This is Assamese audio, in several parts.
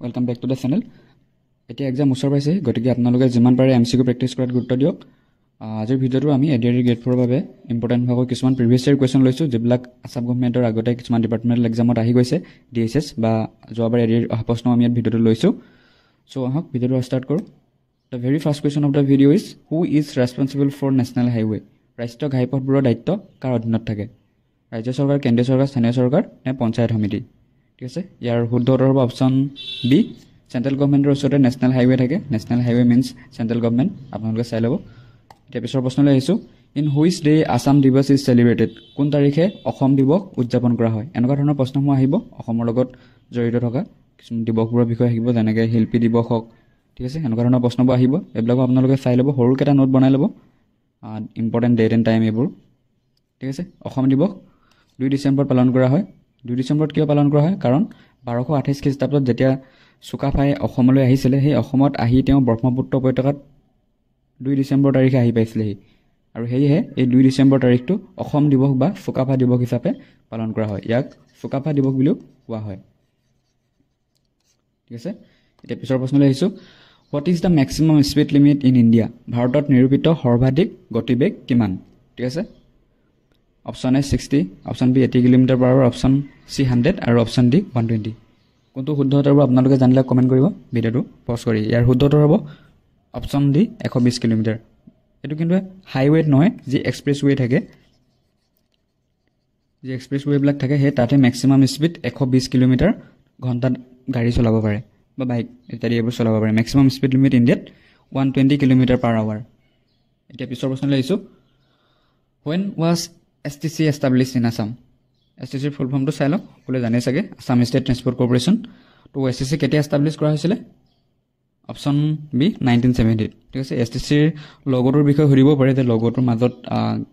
Welcome back to the channel. এতিয়া এক্সাম ওচৰ পাইছে গতিকে আপোনালোকে যিমান পাৰে এমসিকিউ প্ৰেক্টিছ কৰাত গুৰুত্ব দিয়ক। আজিৰ ভিডিঅ'টো আমি এডিআৰই গ্ৰেড 4 ৰ বাবে ইম্পৰ্টেন্ট ভাগৰ কিছুমান প্ৰিভিয়াছ ইয়াৰ কোৱেশ্চন লৈছো যিবিলাক আসাম গভৰ্ণমেণ্টৰ আগতে কিছুমান ডিপাৰ্টমেণ্টেল এক্সামত আহি গৈছে ডিএছএছ বা যোৱাবাৰ এডিআৰ অহা প্ৰশ্ন আমি ইয়াত ভিডিঅ'টো লৈছো। সো আহক ভিডিঅ'টো ষ্টাৰ্ট কৰো। The very first question of the video is who is responsible for national highway? ৰাষ্ট্ৰীয় ঘাইপথবোৰৰ দায়িত্ব কাৰ অধীনত থাকে? ৰাজ্য চৰকাৰ, কেন্দ্ৰীয় চৰকাৰ, স্থানীয় চৰকাৰ নে পঞ্চায়ত সমিতি? ঠিক আছে, ইয়াৰ শুদ্ধ উত্তৰ হ'ব অপশ্যন বি। চেন্ট্ৰেল গভৰ্ণমেণ্টৰ ওচৰতে নেশ্যনেল হাইৱে থাকে। National highway means central government. আপোনালোকে চাই ল'ব। এতিয়া পিছৰ প্ৰশ্নলৈ আহিছোঁ। ইন হুইচ ডে আসাম দিৱস ইজ চেলিব্ৰেটেড? কোন তাৰিখে অসম দিৱস উদযাপন কৰা হয়? এনেকুৱা ধৰণৰ প্ৰশ্নসমূহ আহিব অসমৰ লগত জড়িত থকা কিছুমান দিৱসবোৰৰ বিষয়ে আহিব, যেনেকৈ শিল্পী দিৱস হওক। ঠিক আছে, এনেকুৱা ধৰণৰ প্ৰশ্নবোৰ আহিব। এইবিলাকো আপোনালোকে চাই ল'ব, সৰুকেইটা নোট বনাই ল'ব, ইম্পৰ্টেণ্ট ডেট এণ্ড টাইম এইবোৰ। ঠিক আছে, অসম দিৱস 2 ডিচেম্বৰত পালন কৰা হয়। 2 ডিচেম্বৰত কিয় পালন কৰা হয়? কাৰণ 1228 খ্ৰীষ্টাব্দত যেতিয়া চুকাফাই অসমলৈ আহিছিলে, সেই অসমত আহি তেওঁ ব্ৰহ্মপুত্ৰ উপত্যকাত 2 ডিচেম্বৰ তাৰিখে আহি পাইছিলেহি, আৰু সেয়েহে এই 2 ডিচেম্বৰ তাৰিখটো অসম দিৱস বা চুকাফা দিৱস হিচাপে পালন কৰা হয়। ইয়াক চুকাফা দিৱস বুলিও কোৱা হয়। ঠিক আছে, এতিয়া পিছৰ প্ৰশ্নলৈ আহিছোঁ। What is the maximum speed limit in India? ভাৰতত নিৰূপিত সৰ্বাধিক গতিবেগ কিমান? ঠিক আছে, option A 60, option B 80 kilometre hour, option C 100 আৰু অপশ্যন ডি 120। কোনটো শুদ্ধ উত্তৰ হ'ব আপোনালোকে জানিলে কমেণ্ট কৰিব ভিডিঅ'টো পজ কৰি। ইয়াৰ শুদ্ধ উত্তৰ হ'ব অপশ্যন ডি 120 কিলোমিটাৰ। এইটো কিন্তু হাইৱেত নহয়, যি এক্সপ্ৰেছৱে থাকে, যি এক্সপ্ৰেছৱেবিলাক থাকে সেই তাতে মেক্সিমাম স্পীড 120 কিলোমিটাৰ ঘণ্টাত গাড়ী চলাব পাৰে বা বাইক ইত্যাদি এইবোৰ চলাব পাৰে। মেক্সিমাম স্পীড লিমিট ইণ্ডিয়াত 120 কিলোমিটাৰ/আৱাৰ। এতিয়া পিছৰ প্ৰশ্নলৈ আহিছোঁ। When was STC established in Assam? STCৰ ফুল ফৰ্মটো চাই লওক, সকলোৱে জানে চাগে, আছাম ষ্টেট ট্ৰেন্সপৰ্ট কৰ্পৰেশ্যন। তো STC কেতিয়া এষ্টাব্লিছ কৰা হৈছিলে? Option B 1970। ঠিক আছে, STCৰ লগটোৰ বিষয়ে সুধিব পাৰে যে লগটোৰ মাজত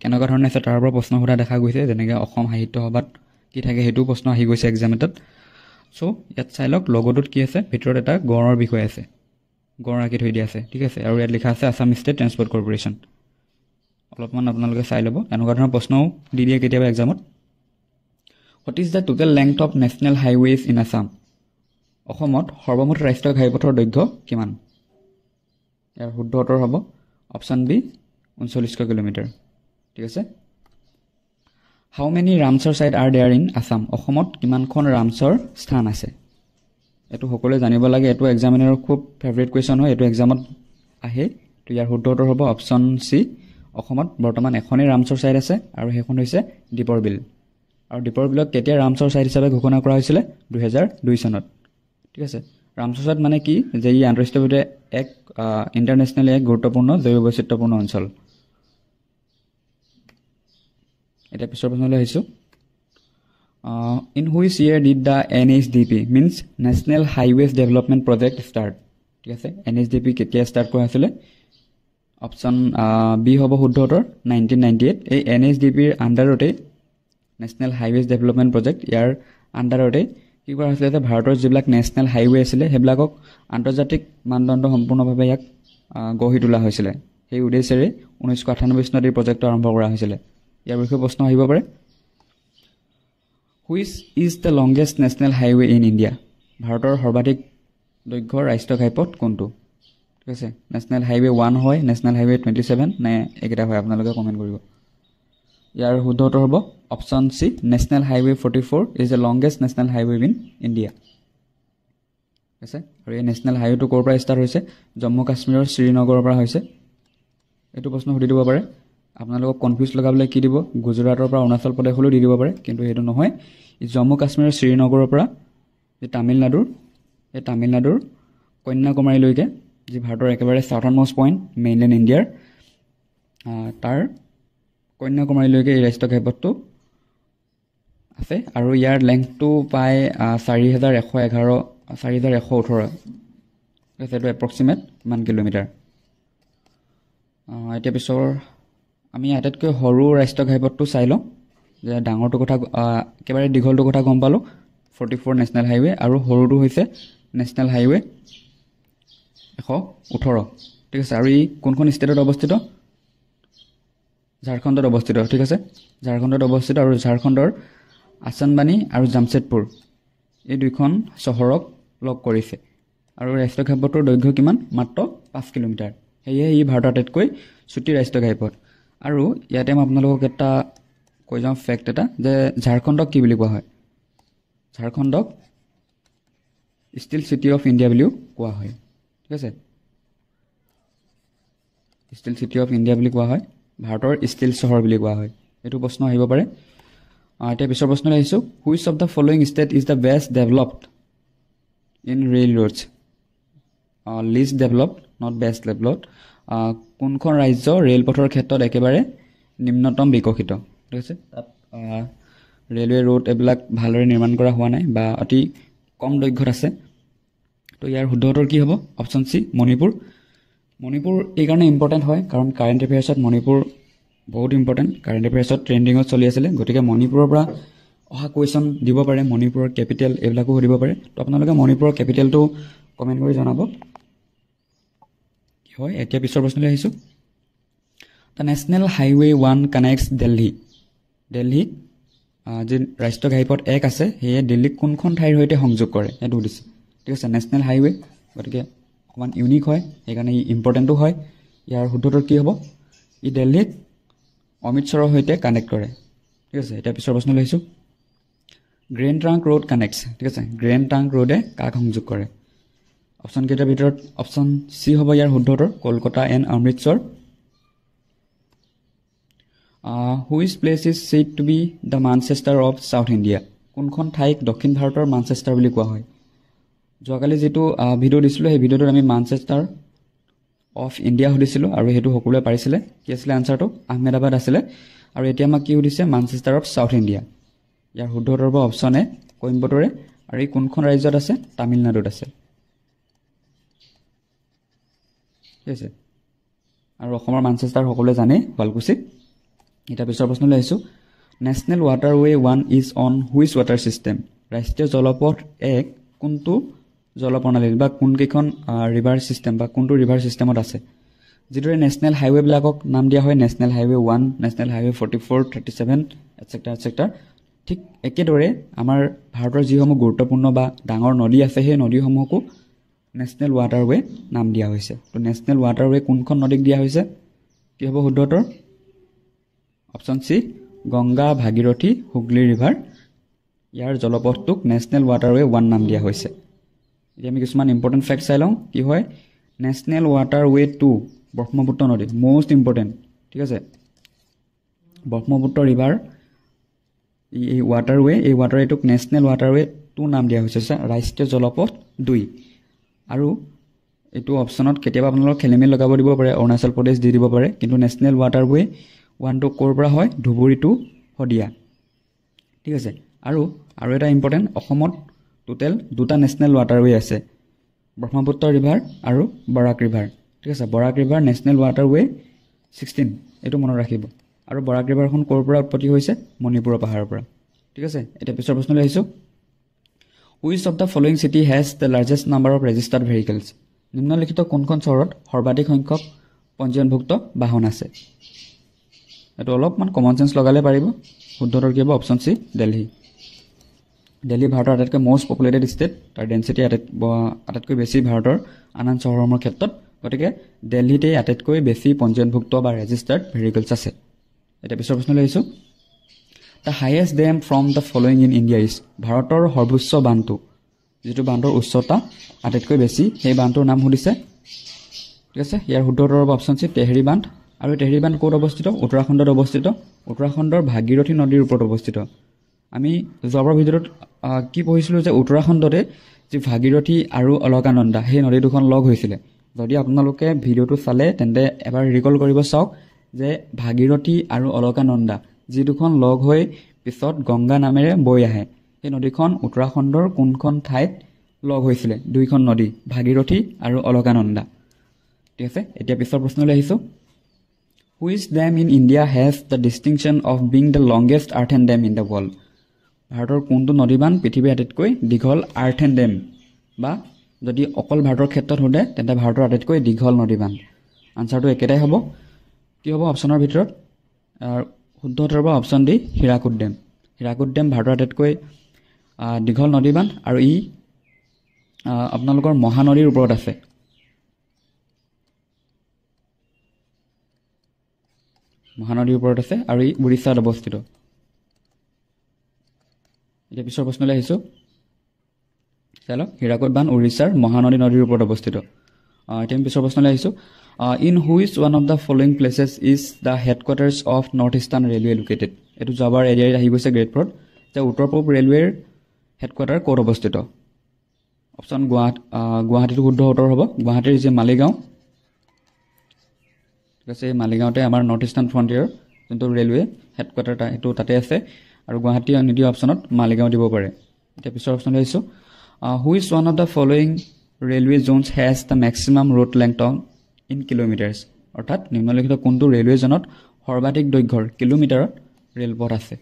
কেনেকুৱা ধৰণে আছে, তাৰ পৰা প্ৰশ্ন সোধা দেখা গৈছে, যেনেকৈ অসম সাহিত্য সভাত কি থাকে সেইটোও প্ৰশ্ন আহি গৈছে এক্সাম এটাত। চ' ইয়াত চাই লওক লগটোত কি আছে, ভিতৰত এটা গড়ৰ বিষয় আছে, গড় আঁকি থৈ দিয়া আছে। ঠিক আছে, আৰু ইয়াত লিখা আছে আছাম ষ্টেট ট্ৰেন্সপৰ্ট কৰ্পৰেশ্যন। অলপমান আপোনালোকে চাই ল'ব, এনেকুৱা ধৰণৰ প্ৰশ্নও দি দিয়ে কেতিয়াবা এক্সামত। What is the total length of national highways in Assam? অসমত সৰ্বমুঠ ৰাষ্ট্ৰীয় ঘাইপথৰ দৈৰ্ঘ্য কিমান? ইয়াৰ শুদ্ধ উত্তৰ হ'ব অপশ্যন বি 3900 কিলোমিটাৰ। ঠিক আছে, how many Ramsar site are there in Assam? অসমত কিমানখন ৰামচৰ স্থান আছে? এইটো সকলোৱে জানিব লাগে, এইটো এক্সামিনাৰৰ খুব ফেভৰেট কুৱেশ্যন হয়, এইটো এক্সামত আহে। তো ইয়াৰ শুদ্ধ উত্তৰ হ'ব অপশ্যন চি। অসমত বৰ্তমান এখনেই ৰামচৰ ছাইট আছে, আৰু সেইখন হৈছে দীপৰ বিল। আৰু দীপৰ বিলক কেতিয়া ৰামচৰ ছাইট হিচাপে ঘোষণা কৰা হৈছিলে? 2002 চনত। ঠিক আছে, ৰামচৰ ছাইট মানে কি, যে ই আন্তঃৰাষ্ট্ৰীয়ভাৱে এক ইণ্টাৰনেশ্যনেলি এক গুৰুত্বপূৰ্ণ জৈৱ বৈচিত্ৰ্যপূৰ্ণ অঞ্চল। এতিয়া পিছৰ প্ৰশ্নলৈ আহিছোঁ। In which year did the NHDP means national highways development project start? ঠিক আছে, NHDP কেতিয়া ষ্টাৰ্ট কৰা হৈছিলে? অপশ্যন বি হ'ব শুদ্ধ উত্তৰ 1998। এই NHDPৰ আণ্ডাৰতেই নেশ্যনেল হাইৱেজ ডেভেলপমেণ্ট প্ৰজেক্ট, ইয়াৰ আণ্ডাৰতেই কি কৰা হৈছিলে যে ভাৰতৰ যিবিলাক নেশ্যনেল হাইৱে আছিলে সেইবিলাকক আন্তৰ্জাতিক মানদণ্ড সম্পূৰ্ণভাৱে ইয়াক গঢ়ি তোলা হৈছিলে। সেই উদ্দেশ্যেৰে 1998 চনত এই প্ৰজেক্টটো আৰম্ভ কৰা হৈছিলে। ইয়াৰ বিষয়ে প্ৰশ্ন আহিব পাৰে। Which is the longest national highway in India? ভাৰতৰ সৰ্বাধিক দৈৰ্ঘ্যৰ ৰাষ্ট্ৰীয় ঘাইপথ কোনটো? ঠিক আছে, নেশ্যনেল হাইৱে 1 হয়, নেশ্যনেল হাইৱে 27 নে এইকেইটা হয়? আপোনালোকে কমেণ্ট কৰিব। ইয়াৰ শুদ্ধ উত্তৰ হ'ব option C, national highway 44 is the longest national highway in India. ঠিক আছে, আৰু এই নেশ্যনেল হাইৱেটো ক'ৰ পৰা ষ্টাৰ্ট হৈছে? জম্মু কাশ্মীৰৰ শ্ৰীনগৰৰ পৰা হৈছে। এইটো প্ৰশ্ন সুধি দিব পাৰে। আপোনালোকক কনফিউজ লগাবলৈ কি দিব, গুজৰাটৰ পৰা অৰুণাচল প্ৰদেশলৈ দি দিব পাৰে, কিন্তু সেইটো নহয়। জম্মু কাশ্মীৰৰ শ্ৰীনগৰৰ পৰা যি তামিলনাডুৰ, এই তামিলনাডুৰ কন্যাকুমাৰীলৈকে, যি ভাৰতৰ একেবাৰে চাউথাৰ্ণ মষ্ট পইণ্ট মেইনলেণ্ড ইণ্ডিয়াৰ, তাৰ কন্যাকুমাৰীলৈকে এই ৰাষ্ট্ৰীয় ঘাইপথটো আছে, আৰু ইয়াৰ লেংথটো প্ৰায় 4118। এইটো এপ্ৰক্সিমেট কিমান কিলোমিটাৰ? এতিয়া পিছৰ আমি আটাইতকৈ সৰু ৰাষ্ট্ৰীয় ঘাইপথটো চাই লওঁ, যে ডাঙৰটো কথা একেবাৰে দীঘলটো কথা গম পালোঁ, 44 নেশ্যনেল হাইৱে, আৰু সৰুটো হৈছে নেশ্যনেল হাইৱে 118। ঠিক আছে, আৰু ই কোনখন ষ্টেটত অৱস্থিত? ঝাৰখণ্ডত অৱস্থিত। ঠিক আছে, ঝাৰখণ্ডত অৱস্থিত, আৰু ঝাৰখণ্ডৰ আচানবানী আৰু জামছেদপুৰ এই দুইখন চহৰক লগ কৰিছে। আৰু ৰাষ্ট্ৰীয় ঘাইপথটোৰ দৈৰ্ঘ্য কিমান মাত্ৰ 5 কিলোমিটাৰ সেয়ে ই ভাৰতৰ আটাইতকৈ চুটি ৰাষ্ট্ৰীয় ঘাইপথ আৰু ইয়াতে মই আপোনালোকক এটা কৈ যাওঁ ফেক্ট এটা যে ঝাৰখণ্ডক কি বুলি কোৱা হয় ঝাৰখণ্ডক ষ্টিল চিটি অফ ইণ্ডিয়া বুলিও কোৱা হয় ঠিক আছে ষ্টিল চিটি অফ ইণ্ডিয়া বুলি কোৱা হয় ভাৰতৰ ষ্টিল চহৰ বুলি কোৱা হয় এইটো প্ৰশ্ন আহিব পাৰে এতিয়া পিছৰ প্ৰশ্নলৈ আহিছোঁ which of the following state is the best developed in rail roads list developed not best developed কোনখন ৰাজ্য ৰেলপথৰ ক্ষেত্ৰত একেবাৰে নিম্নতম বিকশিত ঠিক আছে তাত ৰেলৱে ৰোড এইবিলাক ভালদৰে নিৰ্মাণ কৰা হোৱা নাই বা অতি কম দৈৰ্ঘ্যত আছে তো ইয়াৰ শুদ্ধ উত্তৰ কি হ'ব অপশ্যন চি মণিপুৰ এইকাৰণে ইম্পৰ্টেণ্ট হয় কাৰণ কাৰেণ্ট এফেয়াৰ্ছত মণিপুৰ বহুত ইম্পৰ্টেণ্ট কাৰেণ্ট এফেয়াৰ্ছত ট্ৰেণ্ডিঙত চলি আছিলে গতিকে মণিপুৰৰ পৰা অহা কুৱেশ্যন দিব পাৰে মণিপুৰৰ কেপিটেল এইবিলাকো সুধিব পাৰে তো আপোনালোকে মণিপুৰৰ কেপিটেলটো কমেণ্ট কৰি জনাব কি হয় এতিয়া পিছৰ প্ৰশ্নলৈ আহিছোঁ দ্য নেশ্যনেল হাইৱে 1 কানেক্টছ দিল্লী যি ৰাষ্ট্ৰীয় ঘাইপথ 1 আছে সেয়ে দিল্লীক কোনখন ঠাইৰ সৈতে সংযোগ কৰে সেইটো সুধিছে ঠিক আছে নেশ্যনেল হাইৱে গতিকে অকণমান ইউনিক হয় সেইকাৰণে ই ইম্পৰ্টেণ্টো হয় ইয়াৰ শুদ্ধ উত্তৰ কি হ'ব ই দিল্লীক অমৃতসৰৰ সৈতে কানেক্ট কৰে ঠিক আছে এতিয়া পিছৰ প্ৰশ্নলৈ আহিছোঁ গ্ৰেণ্ড ট্ৰাংক ৰোড কানেক্টছ ঠিক আছে গ্ৰেণ্ড ট্ৰাংক ৰোডে কাক সংযোগ কৰে অপশ্যন কেইটাৰ ভিতৰত অপশ্যন চি হ'ব ইয়াৰ শুদ্ধ উত্তৰ Kolkata and Amritsar which place is said to be the Manchester of south India কোনখন ঠাইক দক্ষিণ ভাৰতৰ মানচেষ্টাৰ বুলি কোৱা হয় যোৱাকালি যিটো ভিডিঅ' দিছিলোঁ সেই ভিডিঅ'টোত আমি মানচেষ্টাৰ অফ ইণ্ডিয়া সুধিছিলোঁ আৰু সেইটো সকলোৱে পাৰিছিলে কি আছিলে আনচাৰটো আহমেদাবাদ আছিলে আৰু এতিয়া আমাক কি সুধিছে মানচেষ্টাৰ অফ চাউথ ইণ্ডিয়া ইয়াৰ শুদ্ধ উত্তৰ হ'ব অপশ্যন এ কইম্বটৰে আৰু এই কোনখন ৰাজ্যত আছে তামিলনাডুত আছে ঠিক আছে আৰু অসমৰ মানচেষ্টাৰ সকলোৱে জানে শুৱালকুছি এতিয়া পিছৰ প্ৰশ্নলৈ আহিছোঁ national waterway 1 is on which water system ৰাষ্ট্ৰীয় জলপথ 1 কোনটো জলপ্ৰণালীত বা কোনকেইখন ৰিভাৰ ছিষ্টেম বা কোনটো ৰিভাৰ ছিষ্টেমত আছে যিদৰে নেশ্যনেল হাইৱেবিলাকক নাম দিয়া হয় national highway 1 national highway 44 37 etcetera ঠিক একেদৰে আমাৰ ভাৰতৰ যিসমূহ গুৰুত্বপূৰ্ণ বা ডাঙৰ নদী আছে সেই নদীসমূহকো নেশ্যনেল ৱাটাৰৱে নাম দিয়া হৈছে তো নেশ্যনেল ৱাটাৰৱে কোনখন নদীক দিয়া হৈছে কি হ'ব শুদ্ধ উত্তৰ option C Ganga Bhagirathi Hooghly river ইয়াৰ জলপথটোক নেশ্যনেল ৱাটাৰৱে 1 নাম দিয়া হৈছে এতিয়া আমি কিছুমান ইম্পৰ্টেণ্ট ফেক্ট চাই লওঁ কি হয় নেশ্যনেল ৱাটাৰৱে 2 ব্ৰহ্মপুত্ৰ নদী মষ্ট ইম্পৰ্টেণ্ট ঠিক আছে ব্ৰহ্মপুত্ৰ ৰিভাৰ এই ৱাটাৰৱেটোক নেশ্যনেল ৱাটাৰৱে 2 নাম দিয়া হৈছে ৰাষ্ট্ৰীয় জলপথ 2 আৰু এইটো অপশ্যনত কেতিয়াবা আপোনালোকক খেলিমেলি লগাব দিব পাৰে অৰুণাচল প্ৰদেশ দি দিব পাৰে কিন্তু নেশ্যনেল ৱাটাৰৱে 1টো ক'ৰ পৰা হয় ধুবুৰী টু শদিয়া ঠিক আছে আৰু এটা ইম্পৰ্টেণ্ট অসমত টোটেল 2টা নেশ্যনেল ৱাটাৰৱে আছে ব্ৰহ্মপুত্ৰ ৰিভাৰ আৰু বৰাক ৰিভাৰ ঠিক আছে বৰাক ৰিভাৰ নেশ্যনেল ৱাটাৰৱে 16 এইটো মনত ৰাখিব আৰু বৰাক ৰিভাৰখন ক'ৰ পৰা উৎপত্তি হৈছে মণিপুৰৰ পাহাৰৰ পৰা ঠিক আছে এতিয়া পিছৰ প্ৰশ্নলৈ আহিছোঁ which of the following city has the largest number of registered vehicles নিম্নলিখিত কোনখন চহৰত সৰ্বাধিক সংখ্যক পঞ্জীয়নভুক্ত বাহন আছে এইটো অলপমান কমন চেঞ্চ লগালে পাৰিব শুদ্ধ উত্তৰ কি হ'ব অপশ্যন চি দিল্লী ভাৰতৰ আটাইতকৈ মষ্ট পপুলেটেড ষ্টেট তাৰ ডেঞ্চিটি আটাইতকৈ বেছি ভাৰতৰ আন চহৰসমূহৰ ক্ষেত্ৰত গতিকে দিল্লীতে আটাইতকৈ বেছি পঞ্জীয়নভুক্ত বা ৰেজিষ্টাৰ্ড ভেহিকেলছ আছে এতিয়া পিছৰ প্ৰশ্নলৈ আহিছোঁ the highest dam from the following in India is ভাৰতৰ সৰ্বোচ্চ বান্ধটো যিটো বান্ধৰ উচ্চতা আটাইতকৈ বেছি সেই বান্ধটোৰ নাম সুধিছে ঠিক আছে ইয়াৰ শুদ্ধ উত্তৰ হ'ব অপশ্যন চি তেহৰী বান্ধ আৰু তেহৰী বান্ধ ক'ত অৱস্থিত উত্তৰাখণ্ডত অৱস্থিত উত্তৰাখণ্ডৰ ভাগীৰথী নদীৰ ওপৰত অৱস্থিত আমি যোৱাবাৰ ভিডিঅ'টোত কি পঢ়িছিলোঁ যে উত্তৰাখণ্ডতে যি ভাগীৰথী আৰু অলকানন্দা সেই নদী দুখন লগ হৈছিলে যদি আপোনালোকে ভিডিঅ'টো চালে তেন্তে এবাৰ ৰিকল কৰিব চাওক যে ভাগীৰথী আৰু অলকানন্দা যি দুখন লগ হৈ পিছত গংগা নামেৰে বৈ আহে সেই নদীখন উত্তৰাখণ্ডৰ কোনখন ঠাইত লগ হৈছিলে দুইখন নদী ভাগীৰথী আৰু অলকানন্দা ঠিক আছে এতিয়া পিছৰ প্ৰশ্নলৈ আহিছোঁ which dam in India has the distinction of being the longest earthen dam in the world ভাৰতৰ কোনটো নদীবান্ধ পৃথিৱীৰ আটাইতকৈ দীঘল আৰ্থেন ডেম বা যদি অকল ভাৰতৰ ক্ষেত্ৰত সোধে তেন্তে ভাৰতৰ আটাইতকৈ দীঘল নদীবান্ধ আনচাৰটো একেটাই হ'ব কি হ'ব অপশ্যনৰ ভিতৰত শুদ্ধ উত্তৰ হ'ব অপশ্যন ডি হীৰাকুদ ডেম ভাৰতৰ আটাইতকৈ দীঘল নদীবান্ধ আৰু ই আপোনালোকৰ মহানদীৰ ওপৰত আছে আৰু ই উৰিষ্যাত অৱস্থিত এতিয়া পিছৰ প্ৰশ্নলৈ আহিছোঁ চালক হীৰাকুদ বান্ধ উৰিষ্যাৰ মহানদী নদীৰ ওপৰত অৱস্থিত এতিয়া আমি পিছৰ প্ৰশ্নলৈ আহিছোঁ in which one of the following places is the headquarters of north eastern railway located এইটো যোৱাবাৰ এৰিয়াত আহি গৈছে গ্ৰেড 4ত যে উত্তৰ পূব ৰেলৱেৰ হেডকোৱাৰ্টাৰ ক'ত অৱস্থিত অপশ্যন গুৱাহাটীটো শুদ্ধ উত্তৰ হ'ব গুৱাহাটীৰ যে মালিগাঁও ঠিক আছে এই মালিগাঁৱতে আমাৰ নৰ্থ ইষ্টাৰ্ণ ফ্ৰণ্টিয়াৰ যোনটো ৰেলৱে হেডকোৱাৰ্টাৰ সেইটো তাতে আছে আৰু গুৱাহাটী নিদিয়া অপশ্যনত মালিগাঁও দিব পাৰে এতিয়া পিছৰ অপশ্যনলৈ আহিছোঁ which one of the following railway Jones has the maximum root length in kilometres অৰ্থাৎ নিম্নলিখিত কোনটো ৰেলৱে জোনত সৰ্বাধিক দৈৰ্ঘ্যৰ কিলোমিটাৰত ৰেলপথ আছে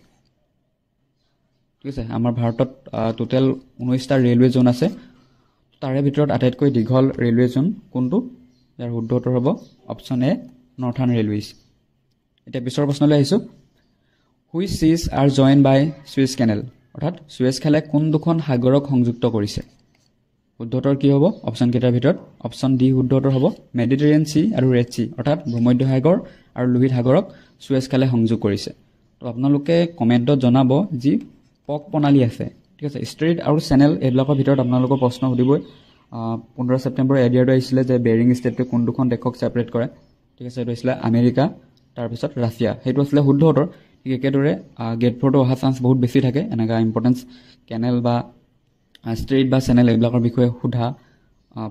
ঠিক আছে আমাৰ ভাৰতত টোটেল 19টা ৰেলৱে জোন আছে তাৰে ভিতৰত আটাইতকৈ দীঘল ৰেলৱে জোন কোনটো ইয়াৰ শুদ্ধ উত্তৰ হ'ব অপশ্যন এ নৰ্থাৰ্ণ ৰেলৱেজ এতিয়া পিছৰ প্ৰশ্নলৈ আহিছোঁ which seas are join by চুৱেজ কেনেল অৰ্থাৎ চুৱেজ খালে কোন দুখন সাগৰক সংযুক্ত কৰিছে শুদ্ধ উত্তৰ কি হ'ব অপশ্যন কেইটাৰ ভিতৰত অপশ্যন ডি শুদ্ধ উত্তৰ হ'ব মেডিটেৰিয়ান চি আৰু ৰেড চি অৰ্থাৎ ভূমধ্য সাগৰ আৰু লোহিত সাগৰক চুৱেজ খালে সংযোগ কৰিছে তো আপোনালোকে কমেণ্টত জনাব যি পক প্ৰণালী আছে ঠিক আছে ষ্ট্ৰেইট আৰু চেনেল এইবিলাকৰ ভিতৰত আপোনালোকৰ প্ৰশ্ন সুধিবই 15 ছেপ্টেম্বৰ এডিয়াৰটো আহিছিলে যে বেৰিং ষ্টেটটোৱে কোন দুখন দেশক ছেপাৰেট কৰে ঠিক আছে এইটো আছিলে আমেৰিকা তাৰপিছত ৰাছিয়া সেইটো আছিলে শুদ্ধ উত্তৰ ঠিক একেদৰে গেট 4টো অহা চান্স বহুত বেছি থাকে এনেকুৱা ইম্পৰ্টেঞ্চ কেনেল বা ষ্ট্ৰেইট বা চেনেল এইবিলাকৰ বিষয়ে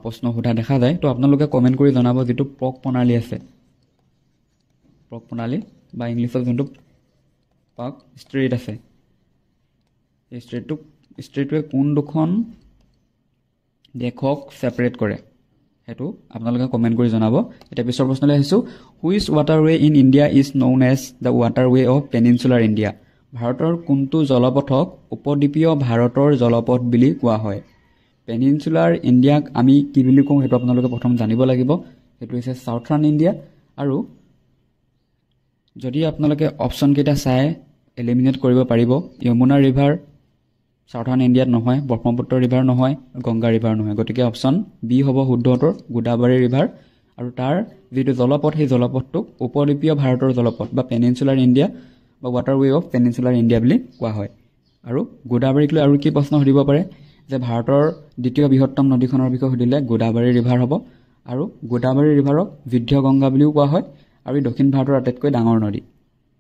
প্ৰশ্ন সোধা দেখা যায় তো আপোনালোকে কমেণ্ট কৰি জনাব যিটো পক প্ৰণালী আছে পক প্ৰণালী বা ইংলিছত যোনটো পক ষ্ট্ৰেইট আছে এই ষ্ট্ৰেইটটোৱে কোন দুখন দেশক ছেপাৰেট কৰে সেইটো আপোনালোকে কমেণ্ট কৰি জনাব এতিয়া পিছৰ প্ৰশ্নলৈ আহিছোঁ which waterway in India is known as the waterway of peninsular India ভাৰতৰ কোনটো জলপথক উপদ্বীপীয় ভাৰতৰ জলপথ বুলি কোৱা হয় পেনিনচুলাৰ ইণ্ডিয়াক আমি কি বুলি কওঁ সেইটো আপোনালোকে প্ৰথম জানিব লাগিব সেইটো হৈছে চাউথাৰ্ণ ইণ্ডিয়া আৰু যদি আপোনালোকে অপশ্যন কেইটা চাই এলিমিনেট কৰিব পাৰিব যমুনা ৰিভাৰ চাউথাৰ্ণ ইণ্ডিয়াত নহয় ব্ৰহ্মপুত্ৰ ৰিভাৰ নহয় গংগা ৰিভাৰ নহয় গতিকে অপশ্যন বি হ'ব শুদ্ধ উত্তৰ গোদাবৰী ৰিভাৰ আৰু তাৰ যিটো জলপথ সেই জলপথটোক উপদ্বীপীয় ভাৰতৰ জলপথ বা পেনিনচুলাৰ ইণ্ডিয়া বা ৱাটাৰৱে অফ পেনিনচুলাৰ ইণ্ডিয়া বুলি কোৱা হয় আৰু গোদাবৰীক লৈ আৰু কি প্ৰশ্ন সুধিব পাৰে যে ভাৰতৰ দ্বিতীয় বৃহত্তম নদীখনৰ বিষয়ে সুধিলে গোদাবৰী ৰিভাৰ হ'ব আৰু গোদাবৰী ৰিভাৰক বৃদ্ধ গংগা বুলিও কোৱা হয় আৰু দক্ষিণ ভাৰতৰ আটাইতকৈ ডাঙৰ নদী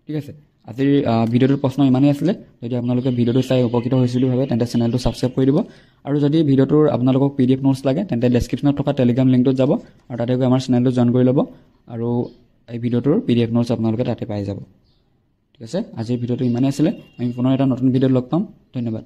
ঠিক আছে আজিৰ ভিডিঅ'টোৰ প্ৰশ্ন ইমানেই আছিলে যদি আপোনালোকে ভিডিঅ'টো চাই উপকৃত হৈছিল ভাবে তেন্তে চেনেলটো ছাবস্ক্ৰাইব কৰি দিব আৰু যদি ভিডিঅ'টোৰ আপোনালোকক PDF নোটছ লাগে তেন্তে ডেছক্ৰিপশ্যনত থকা টেলিগ্ৰাম লিংকটোত যাব আৰু তাতে গৈ আমাৰ চেনেলটো জইন কৰি ল'ব আৰু এই ভিডিঅ'টোৰ PDF নোটছ আপোনালোকে তাতে পাই যাব ঠিক আছে আজিৰ ভিডিঅ'টো ইমানেই আছিলে আমি পুনৰ এটা নতুন ভিডিঅ'ত লগ পাম ধন্যবাদ